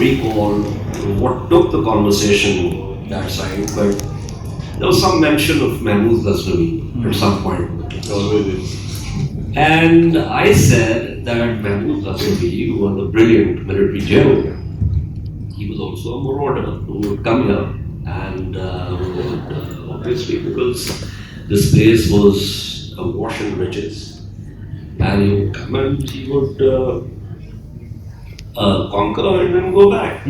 recall what took the conversation that side, but there was some mention of Mahmood Ghaznavi at some point. And I said that Mahmood Ghaznavi was a brilliant military general. He was also a marauder who would come here and obviously because this place was awash in riches, and he would come and he would conquer and then go back.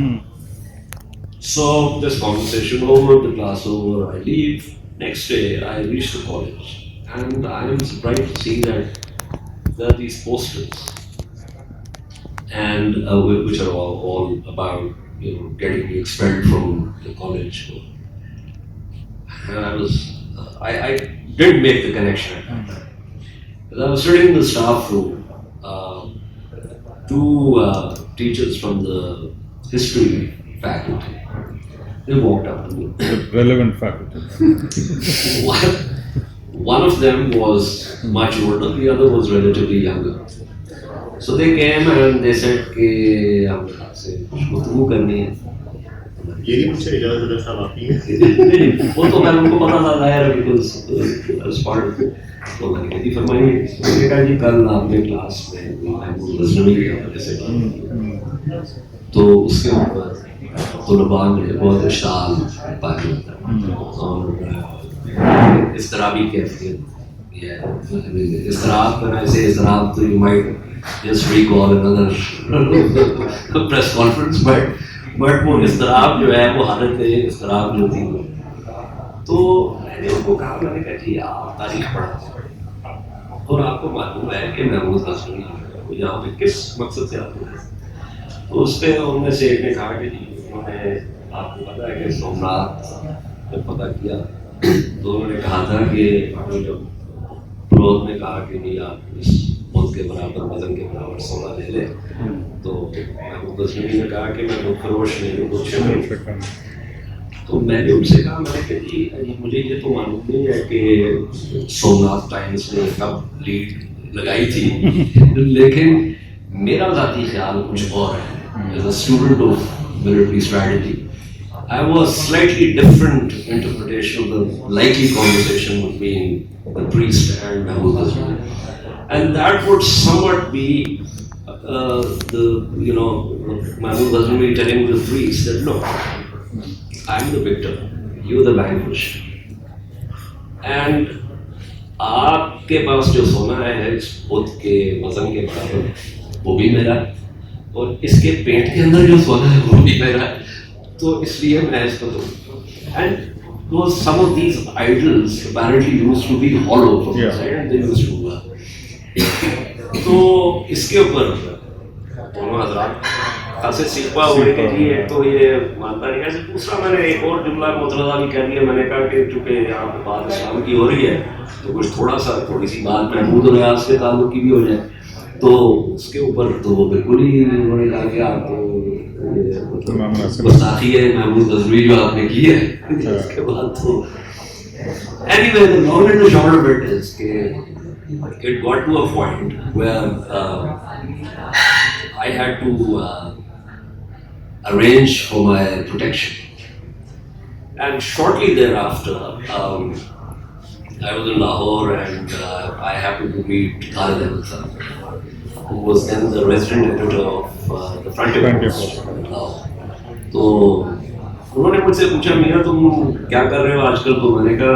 So this conversation over, the class over, I leave. Next day I reach the college and I am surprised to see that there are these posters and which are all about getting me expelled from the college. And I didn't make the connection at that time. Because I was sitting in the staff room, two teachers from the history faculty, they walked up to me. Relevant faculty. One of them was much older, the other was relatively younger. So they came and they said कि हम से गुफ्तगू करनी है. ये नहीं पूछा एजाज हैदर साहब आप ही हैं? नहीं, वो तो मैं उनको पता था ज़ाहिर because as part of it. तो मैंने कहा जी फरमाइए. मैंने कहा जी कल आपने क्लास में महमूद गज़नवी के हवाले से बात तो उसके ऊपर तुलबा ने बहुत इश्ताल पाया और इज़्तिराबी कैफियत. इज़्तिराब when I say इज़्तिराब तो you might just recall another press conference, but वो इज़्तिराब जो है वो हालत इज़्तिराब जो थी. तो मैंने उनको कहा, मैंने कहा जी आप तारीख पढ़ा और आपको मालूम है कि महमूद गज़नवी जो है यहाँ पे किस मकसद से आते हैं. तो उस पर उनमें से एक ने कहा कि जी उन्होंने आपको पता है कि सोमनाथ जब पता किया तो उन्होंने कहा था कि जब प्रोज ने कहा कि नहीं आप इस मुल्क के बराबर वजन के बराबर सोना ले ले, तो महमूद गज़नवी ने कहा कि मैं फरोश नहीं हूँ कुछ नहीं. तो मैंने उनसे कहा, मैंने कहा जी मुझे ये तो मालूम नहीं है कि सोमनाथ टाइम्स ने कब लीड लगाई थी, लेकिन मेरा ज़ाती ख्याल कुछ और है. As a student of military strategy, I was slightly different interpretation of the likely conversation between the priest and Mahmoud Ghaznavi, and that would somewhat be Mahmoud Ghaznavi telling the priest that look, I'm the victor, you're the vanquished, and आपके पास जो सोना है इस बुद्ध के वजन के बराबर वो भी मेरा है और इसके पेट के अंदर जो सोना है वो भी मेरा है, तो इसलिए मैं इसको दूँ. And some of these idols apparently used to be hollow from the side and they used to तो इसके ऊपर दोनों हजरात खासे सिक्वा हुए कि जी एक तो ये मानता नहीं है. दूसरा मैंने एक और जुमला मुतरदा भी कह दिया. मैंने कहा कि चूँकि यहाँ पर बात इस्लाम की हो रही है तो कुछ थोड़ी सी बात महमूद और एयाज के ताल्लुक की भी हो जाए, तो उसके ऊपर तो वो बिल्कुल ही उन्होंने कहा कि आप तो गुस्ताखी है महमूद गज़नवी जो आपने की है. उसके बाद तो anyway, the long and the short of it is that it got to a point where I had to arrange for my protection, and shortly thereafter I was in Lahore and I happened to meet Khalid Ahmed, who was then the resident editor of the Frontier Post. तो उन्होंने मुझसे पूछा मियां तुम क्या कर रहे हो आजकल. तो मैंने कहा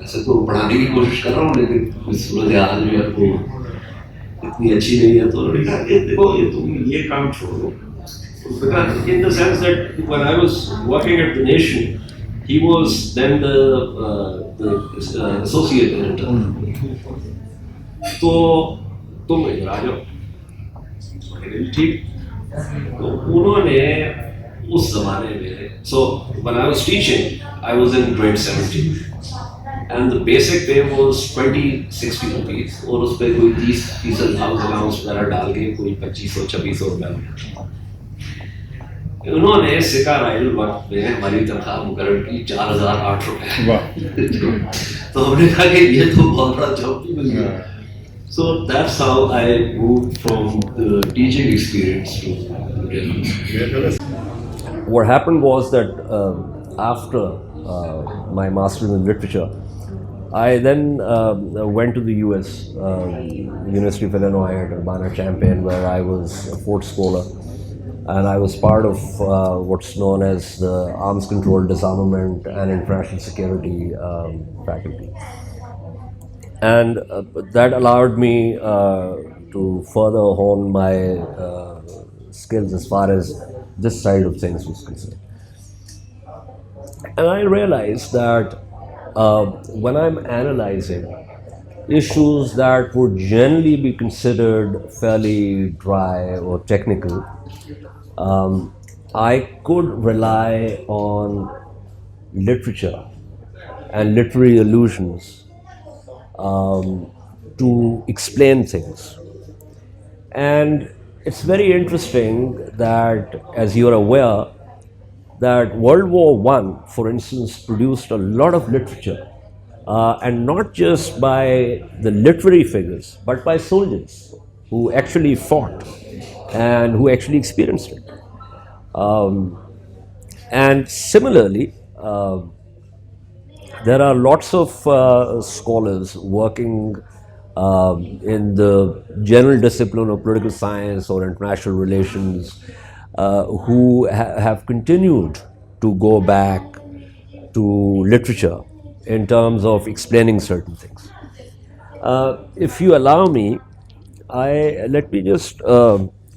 ऐसे तो पढ़ाने की कोशिश कर रहा हूँ लेकिन इस सूरत हाल जो है वो इतनी अच्छी नहीं है. तो उन्होंने कहा कि देखो ये तुम ये काम छोड़ो. In the sense that when I was working at The Nation, he was then the associate editor. तो तुम इधर आ जाओ. ठीक. तो उन्होंने उस ज़माने में, so when I was teaching, I was in grade 17 and the basic pay was 20-60 rupees और उस पर कोई 30% हाउस अलाउंस वगैरह डाल के कोई 2500-2600 रुपया. उन्होंने सिका राइल वक्त में हमारी तनख्वाह मुकर्रर की 4008 रुपये. तो हमने कहा कि ये तो बहुत बड़ा जॉब भी मिल गया. So that's how I moved from the teaching experience to journalism. What happened was that after my master's in literature, I then went to the US, University of Illinois at Urbana-Champaign, where I was a Ford Scholar. And I was part of what's known as the Arms Control, Disarmament, and International Security faculty. And that allowed me to further hone my skills as far as this side of things was concerned. And I realized that when I'm analyzing issues that would generally be considered fairly dry or technical, I could rely on literature and literary allusions to explain things. And it's very interesting that, as you're aware, that World War One, for instance, produced a lot of literature, and not just by the literary figures, but by soldiers who actually fought and who actually experienced it. And similarly, there are lots of scholars working in the general discipline of political science or international relations who have continued to go back to literature in terms of explaining certain things. If you allow me, let me just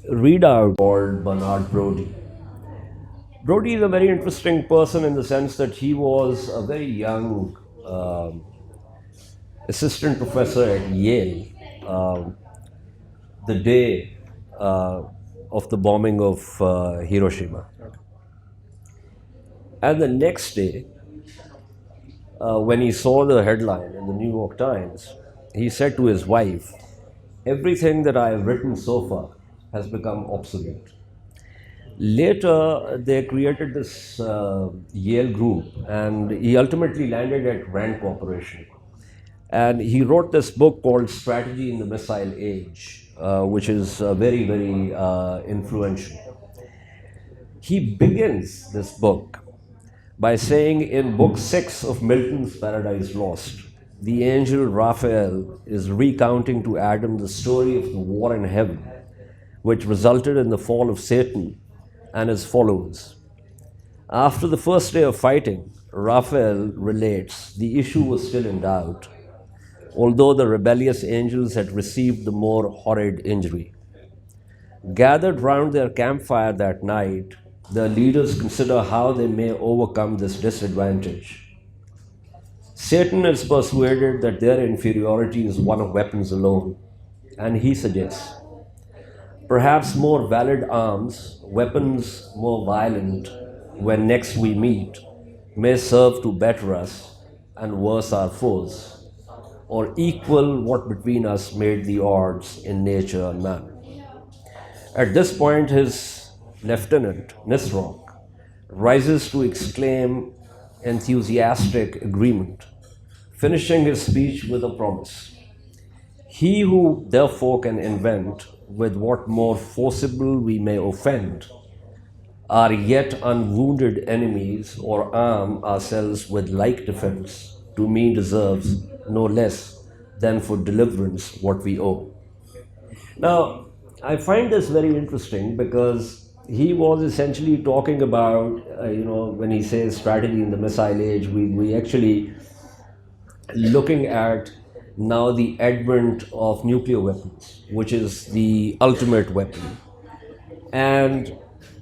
read out called Bernard Brodie. Brodie is a very interesting person in the sense that he was a very young assistant professor at Yale the day of the bombing of Hiroshima. And the next day, when he saw the headline in the New York Times, he said to his wife, "Everything that I have written so far has become obsolete." Later, they created this Yale group, and he ultimately landed at Rand Corporation. And he wrote this book called Strategy in the Missile Age, which is very, very influential. He begins this book by saying in Book 6 of Milton's Paradise Lost, the angel Raphael is recounting to Adam the story of the war in heaven, which resulted in the fall of Satan and his followers. After the first day of fighting, Raphael relates the issue was still in doubt, although the rebellious angels had received the more horrid injury. Gathered round their campfire that night, the leaders consider how they may overcome this disadvantage. Satan is persuaded that their inferiority is one of weapons alone, and he suggests perhaps more valid arms, weapons more violent, when next we meet, may serve to better us and worse our foes, or equal what between us made the odds in nature and man. At this point, his lieutenant, Nisroch, rises to exclaim enthusiastic agreement, finishing his speech with a promise. He who therefore can invent with what more forcible we may offend our yet unwounded enemies or arm ourselves with like defense to me deserves no less than for deliverance what we owe. Now, I find this very interesting because he was essentially talking about, when he says strategy in the missile age, we actually looking at now the advent of nuclear weapons, which is the ultimate weapon. And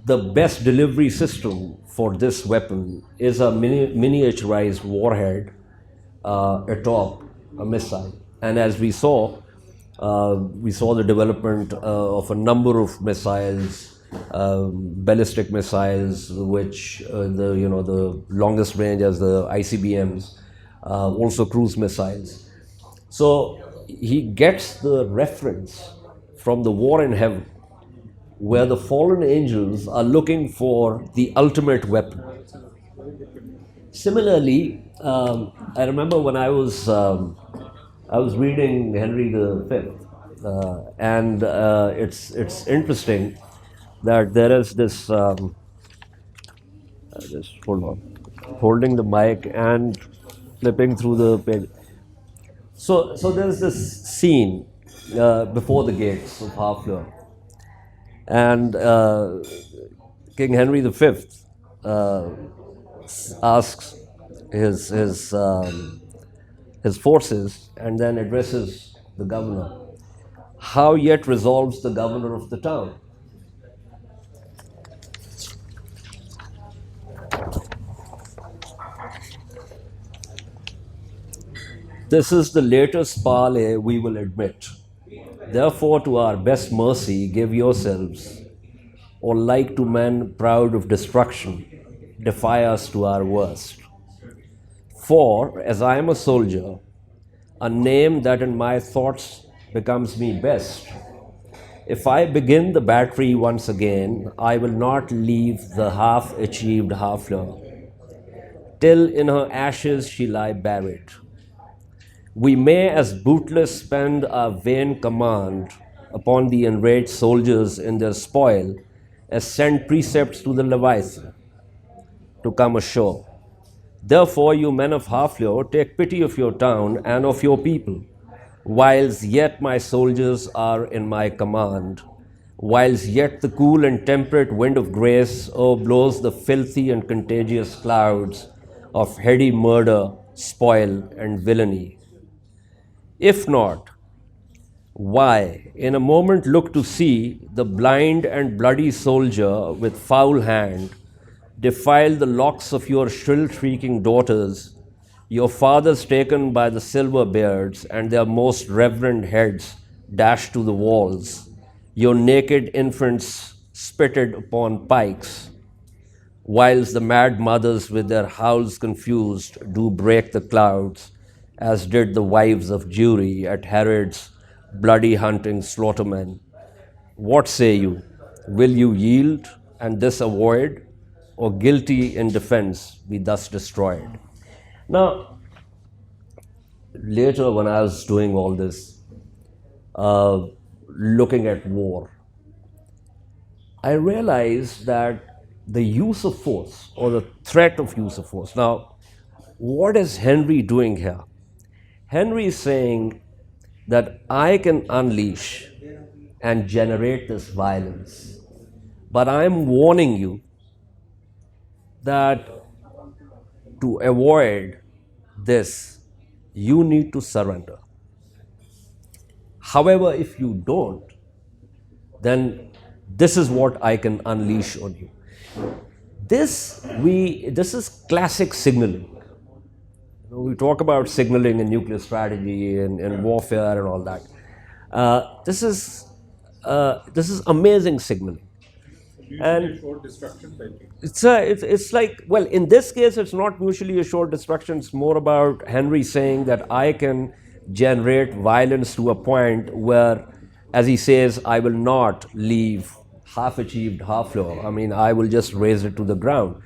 the best delivery system for this weapon is a miniaturized warhead atop a missile. And as we saw the development of a number of missiles, ballistic missiles, which the longest range as the ICBMs, also cruise missiles. So he gets the reference from the war in heaven, where the fallen angels are looking for the ultimate weapon. Similarly, I remember when I was I was reading Henry V, and it's interesting that there is this. Just hold on, holding the mic and flipping through the page. So there's this scene before the gates of Harfleur, and King Henry V uh, asks his his um, his forces and then addresses the governor. How yet resolves the governor of the town? This is the latest parley we will admit. Therefore, to our best mercy, give yourselves, or like to men proud of destruction, defy us to our worst. For, as I am a soldier, a name that in my thoughts becomes me best, if I begin the battery once again, I will not leave the half achieved Harfleur, till in her ashes she lie buried. We may as bootless spend our vain command upon the enraged soldiers in their spoil as send precepts to the Leviathan to come ashore. Therefore, you men of Harfleur, take pity of your town and of your people, whiles yet my soldiers are in my command, whiles yet the cool and temperate wind of grace o'erblows the filthy and contagious clouds of heady murder, spoil, and villainy. If not, why, in a moment look to see the blind and bloody soldier with foul hand defile the locks of your shrill shrieking daughters, your fathers taken by the silver beards and their most reverend heads dashed to the walls, your naked infants spitted upon pikes, whilst the mad mothers with their howls confused do break the clouds, as did the wives of Jury at Herod's bloody hunting slaughtermen. What say you? Will you yield and this avoid, or guilty in defense be thus destroyed? Now, later when I was doing all this, looking at war, I realized that the use of force or the threat of use of force. Now, what is Henry doing here? Henry is saying that I can unleash and generate this violence, but I'm warning you that to avoid this, you need to surrender. However, if you don't, then this is what I can unleash on you. This is classic signaling. We talk about signaling and nuclear strategy and warfare and all that. This is amazing signaling. And it's like, well, in this case, it's not mutually assured destruction. It's more about Henry saying that I can generate violence to a point where, as he says, I will not leave half-achieved Harfleur. I mean, I will just raise it to the ground.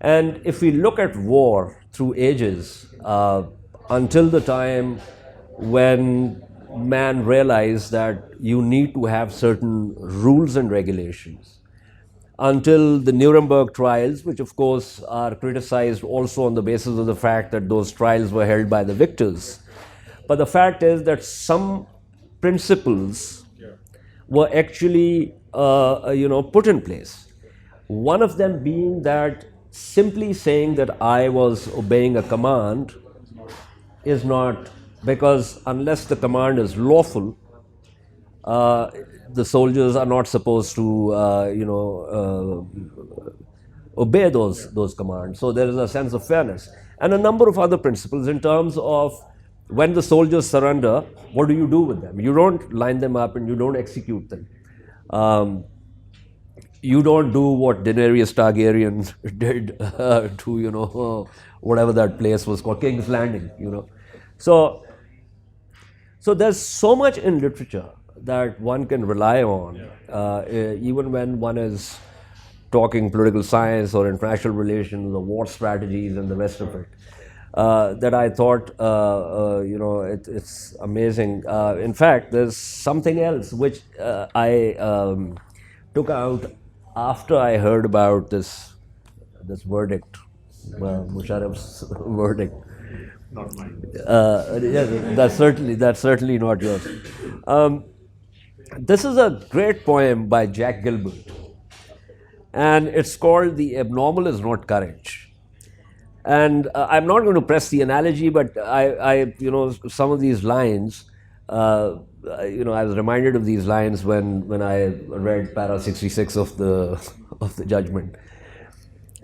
And if we look at war through ages, until the time when man realized that you need to have certain rules and regulations, until the Nuremberg trials, which of course are criticized also on the basis of the fact that those trials were held by the victors. But the fact is that some principles were actually put in place. One of them being that simply saying that I was obeying a command is not, because unless the command is lawful, the soldiers are not supposed to, obey those commands. So there is a sense of fairness. And a number of other principles in terms of when the soldiers surrender, what do you do with them? You don't line them up and you don't execute them. You don't do what Daenerys Targaryen did to, whatever that place was called, King's Landing, So there's so much in literature that one can rely on, even when one is talking political science or international relations or war strategies and the rest of it. that I thought, it's amazing. In fact, there's something else which I took out after I heard about this verdict, Musharraf's verdict. Not mine. Yeah, that's certainly not yours. Um, this is a great poem by Jack Gilbert, and it's called "The Abnormal Is Not Courage." And I'm not going to press the analogy, but some of these lines, I was reminded of these lines when I read para 66 of the of the judgment.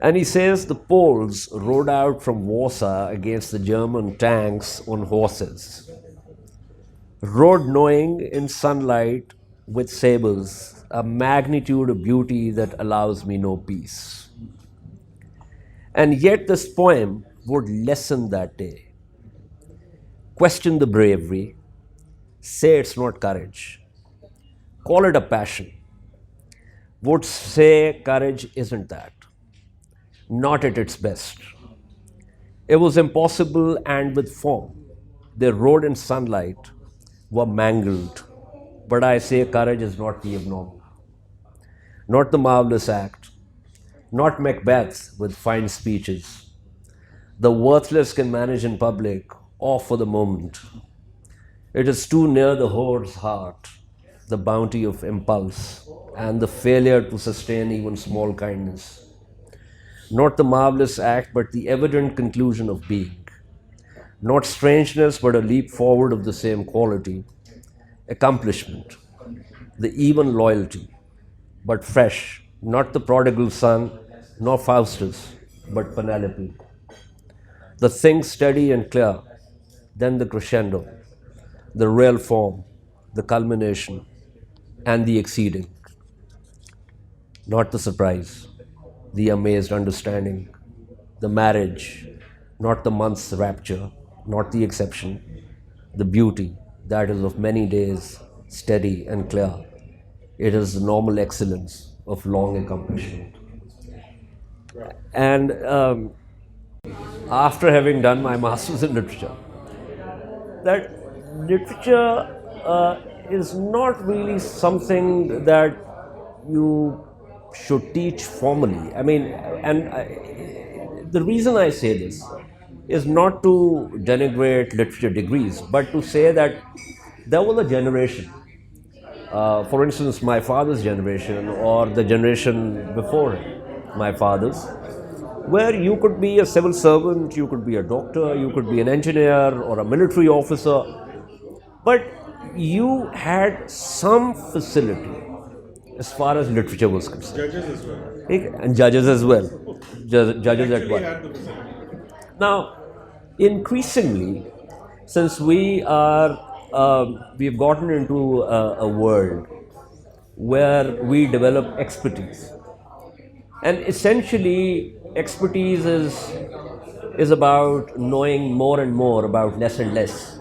And he says the Poles rode out from Warsaw against the German tanks on horses, rode knowing in sunlight with sabers, a magnitude of beauty that allows me no peace. And yet, this poem would lessen that day, question the bravery, say it's not courage, call it a passion, would say courage isn't that, not at its best. It was impossible and with form. They rode in sunlight, were mangled. But I say courage is not the abnormal, not the marvelous act, not Macbeth with fine speeches. The worthless can manage in public or for the moment. It is too near the horde's heart, the bounty of impulse, and the failure to sustain even small kindness. Not the marvelous act, but the evident conclusion of being. Not strangeness, but a leap forward of the same quality. Accomplishment, the even loyalty, but fresh, not the prodigal son, nor Faustus, but Penelope. The thing steady and clear, then the crescendo, the real form, the culmination, and the exceeding. Not the surprise, the amazed understanding, the marriage, not the month's rapture, not the exception, the beauty that is of many days, steady and clear. It is the normal excellence of long accomplishment. And after having done my master's in literature, that literature is not really something that you should teach formally. I mean, the reason I say this is not to denigrate literature degrees, but to say that there was a generation, for instance, my father's generation or the generation before my father's, where you could be a civil servant, you could be a doctor, you could be an engineer or a military officer, but you had some facility as far as literature was concerned. Judges as well. And judges as well. Judges at Actually what? had the facility. Now, increasingly, since we've gotten into a world where we develop expertise, and essentially, expertise is about knowing more and more about less and less,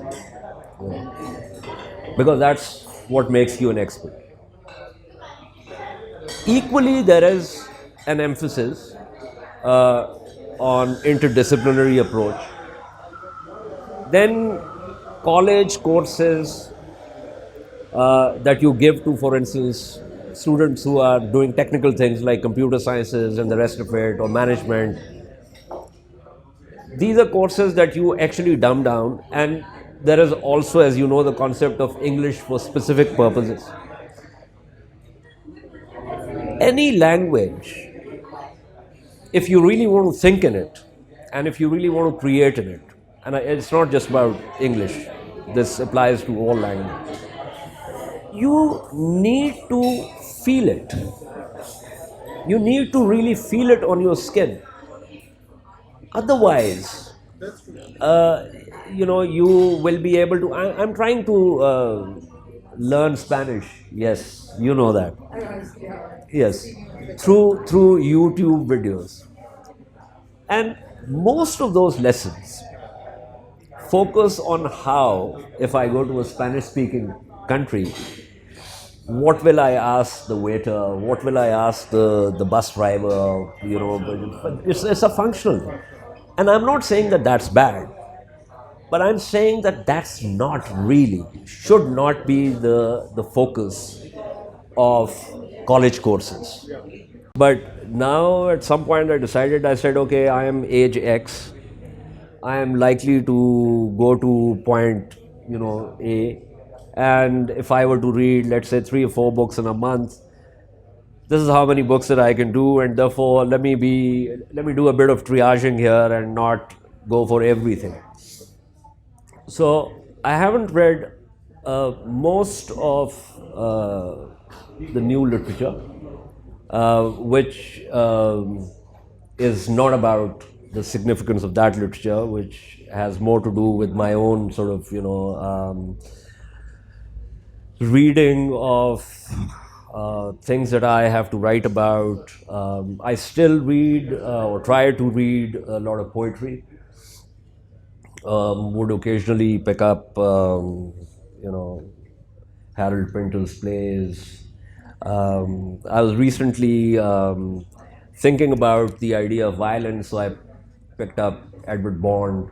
because that's what makes you an expert. Equally, there is an emphasis on interdisciplinary approach. Then, college courses that you give to, for instance, students who are doing technical things like computer sciences and the rest of it, or management. These are courses that you actually dumb down, and there is also, as you know, the concept of English for specific purposes. Any language, if you really want to think in it, and if you really want to create in it, and it's not just about English, this applies to all languages, you need to feel it. You need to really feel it on your skin. Otherwise, That's true. you will be able to. I'm trying to learn Spanish. Yes, you know that. Yes, through YouTube videos, and most of those lessons focus on how, if I go to a Spanish-speaking country, what will I ask the waiter? What will I ask the bus driver? But it's a functional thing. And I'm not saying that that's bad, but I'm saying that that's not really, should not be the focus of college courses. But now at some point I decided, I said, okay, I am age X. I am likely to go to point, A. And if I were to read, let's say, 3 or 4 books in a month, this is how many books that I can do, and therefore let me do a bit of triaging here and not go for everything. So I haven't read most of the new literature, which is not about the significance of that literature, which has more to do with my own sort of, reading of things that I have to write about. I still read or try to read a lot of poetry. Would occasionally pick up, you know, Harold Pinter's plays. I was recently thinking about the idea of violence, so I picked up Edward Bond.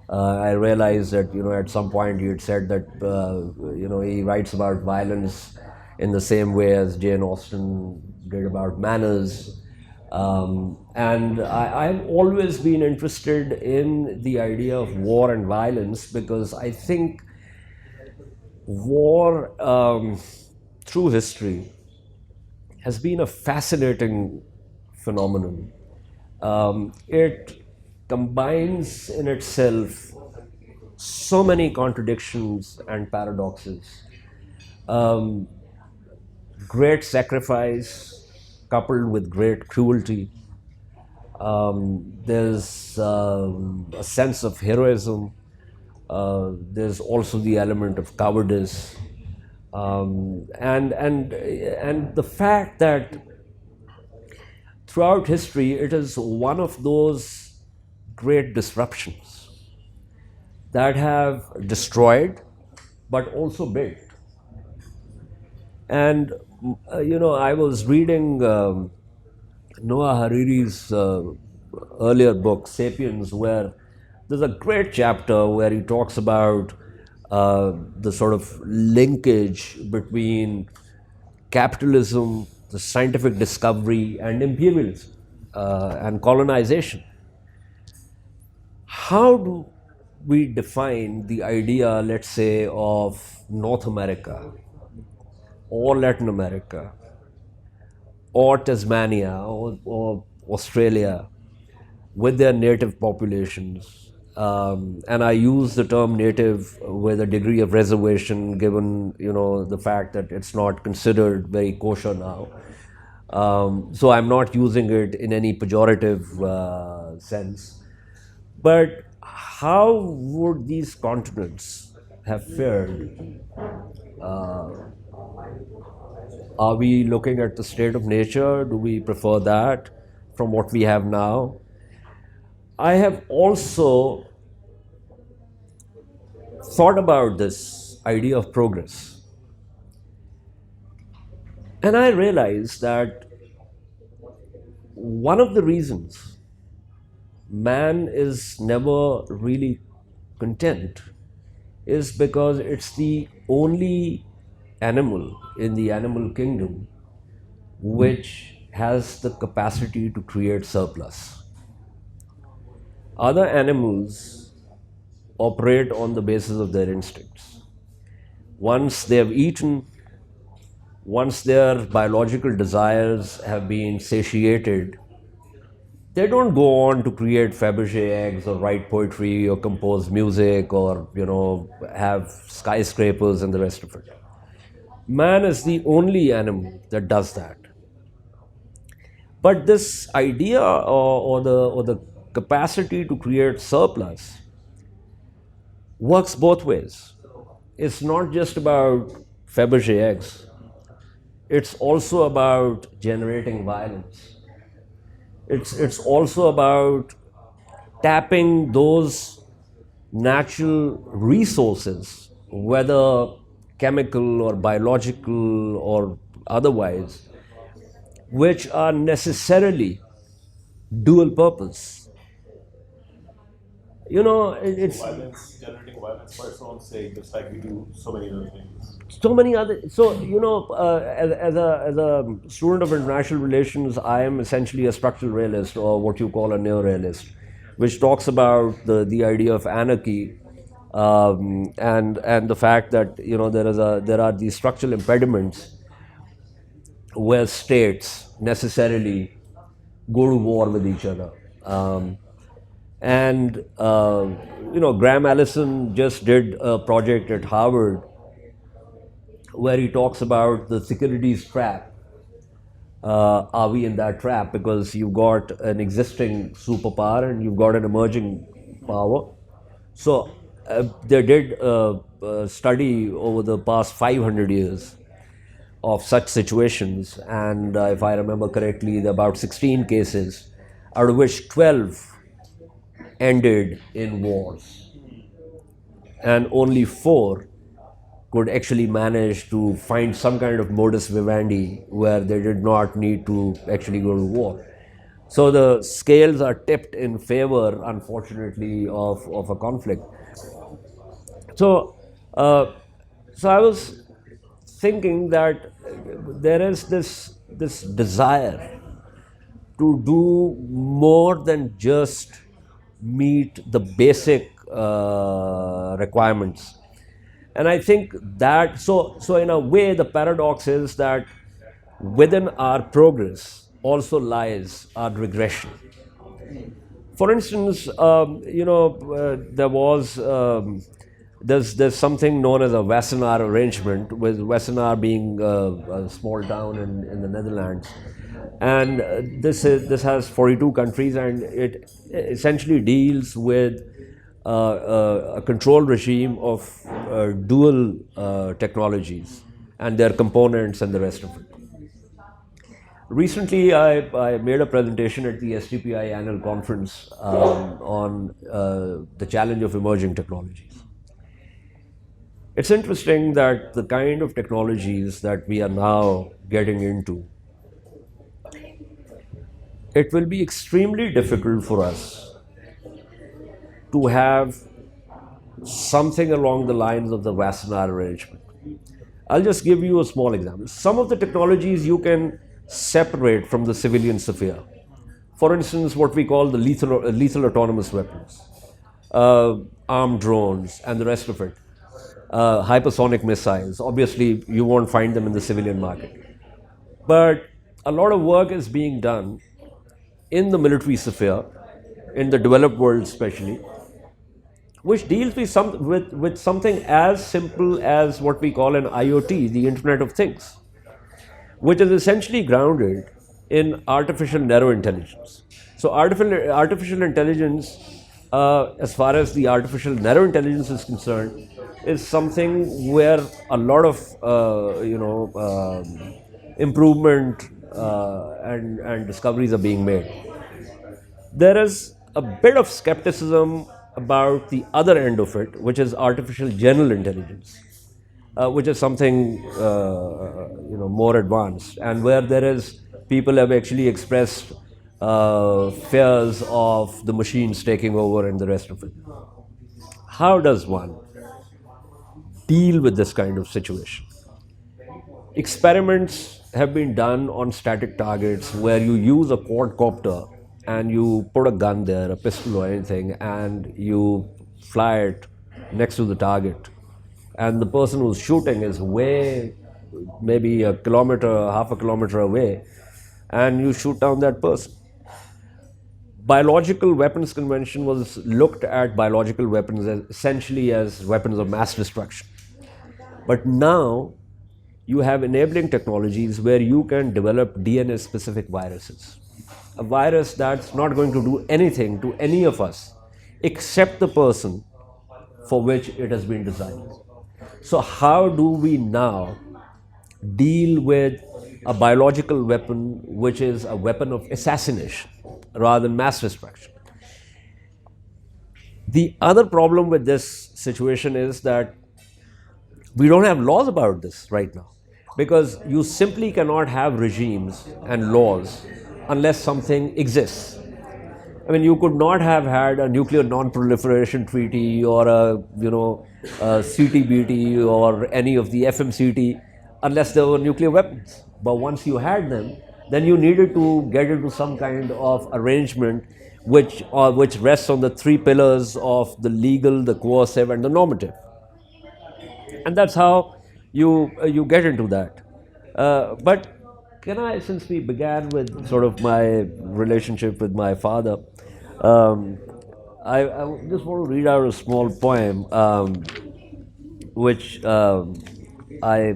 I realized that at some point he had said that he writes about violence in the same way as Jane Austen did about manners. And I've always been interested in the idea of war and violence because I think war, through history, has been a fascinating phenomenon. It combines in itself so many contradictions and paradoxes. Um, Great sacrifice coupled with great cruelty. There's a sense of heroism. There's also the element of cowardice, and the fact that throughout history it is one of those great disruptions that have destroyed but also built. And I was reading Noah Hariri's earlier book, *Sapiens*, where there's a great chapter where he talks about the sort of linkage between capitalism, the scientific discovery, and imperialism and colonization. How do we define the idea, let's say, of North America or Latin America or Tasmania or Australia with their native populations? And I use the term native with a degree of reservation, given the fact that it's not considered very kosher now. So I'm not using it in any pejorative sense. But how would these continents have fared? Are we looking at the state of nature? Do we prefer that from what we have now? I have also thought about this idea of progress. And I realized that one of the reasons man is never really content is because it's the only animal in the animal kingdom which has the capacity to create surplus. Other animals operate on the basis of their instincts. Once they have eaten, once their biological desires have been satiated, they don't go on to create Fabergé eggs or write poetry or compose music or, have skyscrapers and the rest of it. Man is the only animal that does that. But this idea or the capacity to create surplus works both ways. It's not just about Fabergé eggs. It's also about generating violence. It's also about tapping those natural resources, whether chemical or biological or otherwise, which are necessarily dual purpose. You know, it's Violence, generating violence for its own sake, just like we do so many other things. so many other. So you know, as a student of international relations, I am essentially a structural realist, or what you call a neo-realist, which talks about the idea of anarchy, and the fact that you know there are these structural impediments where states necessarily go to war with each other. And you know, Graham Allison just did a project at Harvard where he talks about the securities trap. Are we in that trap? Because you've got an existing superpower and you've got an emerging power. So they did a study over the past 500 years of such situations, and if I remember correctly, there are about 16 cases, out of which 12 ended in wars, and only 4 could actually manage to find some kind of modus vivendi where they did not need to actually go to war. So the scales are tipped in favor, unfortunately, of a conflict. So, so I was thinking that there is this desire to do more than just meet the basic requirements. And I think that so in a way the paradox is that within our progress also lies our regression. For instance, you know, there's something known as a Wassenaar arrangement, with Wassenaar being a small town in the Netherlands, and this has 42 countries, and it essentially deals with a control regime of dual technologies and their components and the rest of it. Recently, I made a presentation at the STPI annual conference on the challenge of emerging technologies. It's interesting that the kind of technologies that we are now getting into, it will be extremely difficult for us to have something along the lines of the Wassenaar arrangement. I'll just give you a small example. Some of the technologies you can separate from the civilian sphere. For instance, what we call the lethal autonomous weapons, armed drones, and the rest of it. Hypersonic missiles. Obviously, you won't find them in the civilian market. But a lot of work is being done in the military sphere, in the developed world especially, which deals with something as simple as what we call an IoT, the Internet of Things, which is essentially grounded in artificial narrow intelligence. So artificial intelligence, as far as the artificial narrow intelligence is concerned, is something where a lot of improvement and discoveries are being made. There is a bit of skepticism about the other end of it, which is artificial general intelligence, which is something more advanced, and where there is people have actually expressed fears of the machines taking over and the rest of it. How does one deal with this kind of situation? Experiments have been done on static targets where you use a quadcopter and you put a gun there, a pistol or anything, and you fly it next to the target. And the person who's shooting is way, maybe a kilometer, half a kilometer away, and you shoot down that person. Biological weapons convention was looked at biological weapons essentially as weapons of mass destruction. But now you have enabling technologies where you can develop DNA-specific viruses. A virus that's not going to do anything to any of us except the person for which it has been designed. So how do we now deal with a biological weapon which is a weapon of assassination rather than mass destruction? The other problem with this situation is that we don't have laws about this right now, because you simply cannot have regimes and laws unless something exists. I mean, you could not have had a nuclear non-proliferation treaty or a CTBT or any of the FMCT unless there were nuclear weapons. But once you had them, then you needed to get into some kind of arrangement which rests on the three pillars of the legal, the coercive, and the normative. And that's how you get into that. But can I, since we began with sort of my relationship with my father, um, I just want to read out a small poem which I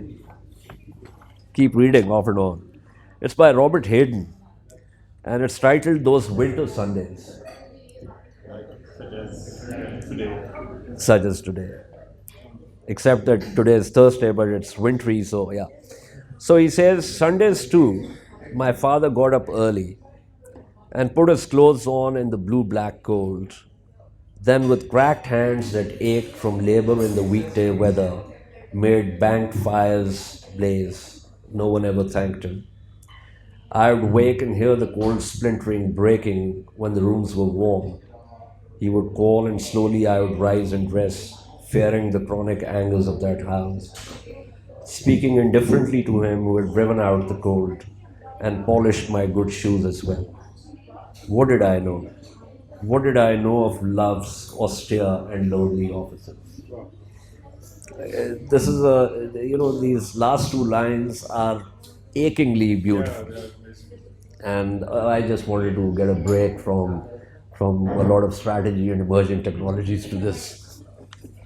keep reading off and on. It's by Robert Hayden, and it's titled "Those Winter Sundays," Like, such as today. such as today. Except that today is Thursday, but it's wintry, so yeah. So he says, Sundays too, my father got up early and put his clothes on in the blue black cold. Then, with cracked hands that ached from labor in the weekday weather, made banked fires blaze. No one ever thanked him. I would wake and hear the cold splintering breaking when the rooms were warm. He would call, and slowly I would rise and dress, fearing the chronic angers of that house, speaking indifferently to him who had driven out the cold and polished my good shoes as well. What did I know? What did I know of love's austere and lonely offices? This is these last two lines are achingly Yeah, beautiful. they are amazing. And I just wanted to get a break from a lot of strategy and emerging technologies to this.